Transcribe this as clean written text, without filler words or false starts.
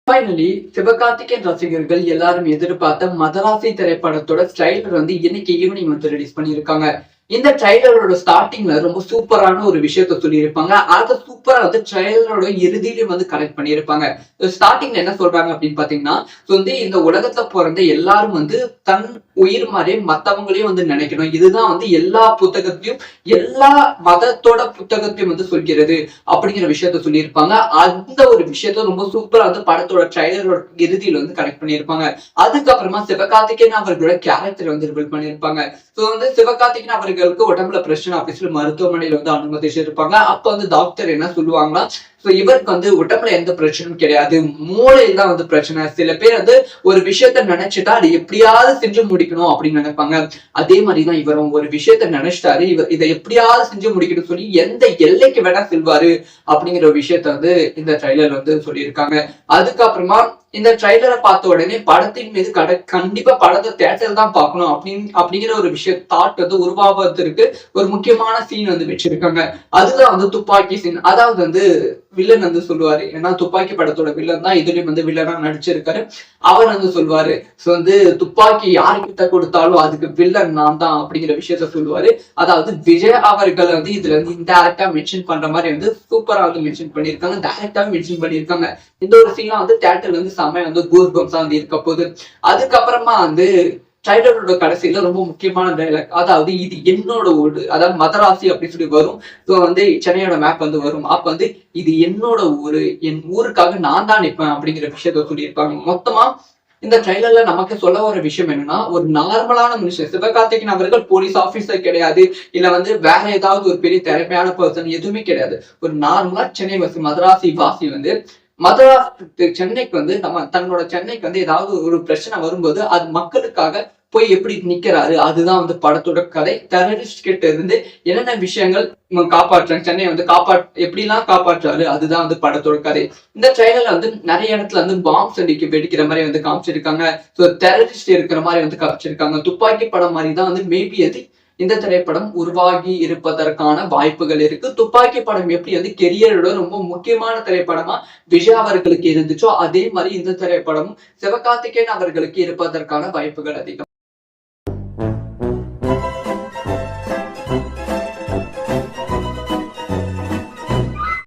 Finally Sivakarthikeyan ரசிகர்கள் எல்லாரும் எதிர்பார்த்த மதராசி திரைப்படத்தோட ட்ரைலர் வந்து இன்னைக்கு ஈவினிங் வந்து ரிலீஸ் பண்ணியிருக்காங்க. இந்த ட்ரைலரோட ஸ்டார்டிங்ல ரொம்ப சூப்பரான ஒரு விஷயத்த சொல்லியிருப்பாங்க. அதை சூப்பரா வந்து ட்ரைலரோட இறுதியிலும் வந்து கனெக்ட் பண்ணியிருப்பாங்க. ஸ்டார்டிங்ல என்ன சொல்றாங்க அப்படின்னு பாத்தீங்கன்னா, வந்து இந்த உலகத்துல பிறந்த எல்லாரும் வந்து தன் உயிர் மாதிரி மத்தவங்களையும் வந்து நினைக்கணும். இதுதான் வந்து எல்லா புத்தகத்தையும் எல்லா மதத்தோட புத்தகத்தையும் வந்து சொல்கிறது அப்படிங்கிற விஷயத்த சொல்லியிருப்பாங்க. அந்த ஒரு விஷயத்த ரொம்ப சூப்பரா வந்து படத்தோட ட்ரைலரோட இறுதியில வந்து கனெக்ட் பண்ணியிருப்பாங்க. அதுக்கப்புறமா சிவகார்த்திகேயன் அவர்களோட கேரக்டர் வந்து ரிவீல் பண்ணியிருப்பாங்க. சோ வந்து சிவகார்த்திகேயன் அவர்களுக்கு உடம்புல பிரச்சனை அப்படின்னு சொல்லி மருத்துவமனையில வந்து அனுமதிச்சிருப்பாங்க. அப்ப வந்து டாக்டர் என்ன சொல்லுவாங்கன்னா, சோ இவருக்கு வந்து உடம்புல எந்த பிரச்சனையும் கிடையாது, மூளையில தான் வந்து பிரச்சனை. சில பேர் வந்து ஒரு விஷயத்த நினைச்சிட்டா அது எப்படியாவது செஞ்சு முடிக்கணும் அப்படின்னு நினைப்பாங்க. அதே மாதிரிதான் இவரும் ஒரு விஷயத்த நினைச்சிட்டாரு, இவர் இதை எப்படியாவது செஞ்சு முடிக்கணும்னு சொல்லி எந்த எல்லைக்கு வேணா செல்வாரு அப்படிங்கிற ஒரு விஷயத்த வந்து இந்த ட்ரைலர் வந்து சொல்லியிருக்காங்க. அதுக்கப்புறமா இந்த ட்ரைலரை பார்த்த உடனே படத்தின் மீது கண்டிப்பா படத்தை தியேட்டர் தான் பார்க்கணும் அப்படிங்கிற ஒரு விஷயம் தாட் வந்து உருவாவதற்கு ஒரு முக்கியமான சீன் வந்து வச்சிருக்காங்க. அதுதான் வந்து துப்பாக்கி சீன். அதாவது வந்து வில்லன் வந்து சொல்லுவாரு, ஏன்னா துப்பாக்கி படத்தோட வில்லன் தான் இதுலயும் வந்து வில்லனா நடிச்சிருக்காரு. அவர் வந்து சொல்லுவாரு, சோ வந்து துப்பாக்கி யாருக்கிட்ட கொடுத்தாலும் அதுக்கு வில்லன் நான் தான் அப்படிங்கிற விஷயத்த சொல்லுவாரு. அதாவது விஜய் அவர்கள் வந்து இதுல வந்து இன்டைரக்டா மென்ஷன் பண்ற மாதிரி வந்து சூப்பரா வந்து மென்ஷன் பண்ணிருக்காங்க, டைரக்டா மென்ஷன் பண்ணிருக்காங்க. இந்த ஒரு சீனா வந்து தியேட்டர்ல வந்து செமையா வந்து கூஸ் பம்ப்ஸா வந்து இருக்க போகுது. அதுக்கப்புறமா வந்து ட்ரைலரோட கடைசியில ரொம்ப முக்கியமான டைலாக், அதாவது இது என்னோட ஊரு, அதாவது மதராசி அப்படின்னு சொல்லி வரும். ஸோ வந்து சென்னையோட மேப் வந்து வரும். அப்ப வந்து இது என்னோட ஊரு, என் ஊருக்காக நான் தான் நிற்பேன் அப்படிங்கிற விஷயத்த சொல்லியிருப்பாங்க. மொத்தமா இந்த ட்ரைலர்ல நமக்கு சொல்ல வர விஷயம் என்னன்னா, ஒரு நார்மலான மனுஷன் சிவகார்த்திகேயன் அவர்கள் போலீஸ் ஆபீசர் கிடையாது, இல்ல வந்து வேற ஏதாவது ஒரு பெரிய திறமையான பர்சன் எதுவுமே கிடையாது. ஒரு நார்மலா சென்னை வாசி மதராசி வாசி வந்து மதராசி சென்னைக்கு வந்து நம்ம தன்னோட சென்னைக்கு வந்து ஏதாவது ஒரு பிரச்சனை வரும்போது அது மக்களுக்காக போய் எப்படி நிக்கிறாரு, அதுதான் வந்து படத்தோட கதை. டெரரிஸ்ட் கிட்ட இருந்து என்னென்ன விஷயங்கள் காப்பாற்றுறாங்க, சென்னையை வந்து எப்படி எல்லாம் காப்பாற்றாரு, அதுதான் வந்து படத்தோட கதை. இந்த ட்ரைலர்ல வந்து நிறைய இடத்துல வந்து பாம்ஸ் அடிக்க வெடிக்கிற மாதிரி வந்து காமிச்சிருக்காங்க. ஸோ டெரரிஸ்ட் இருக்கிற மாதிரி வந்து காமிச்சிருக்காங்க. துப்பாக்கி படம் மாதிரி தான் வந்து மேபி அது இந்த திரைப்படம் உருவாகி இருப்பதற்கான வாய்ப்புகள் இருக்கு. துப்பாக்கி படம் எப்படி வந்து கெரியரோட ரொம்ப முக்கியமான திரைப்படமா விஜய் அவர்களுக்கு இருந்துச்சோ, அதே மாதிரி இந்த திரைப்படமும் சிவகார்த்திகேயன் அவர்களுக்கு இருப்பதற்கான வாய்ப்புகள் அதிகம்.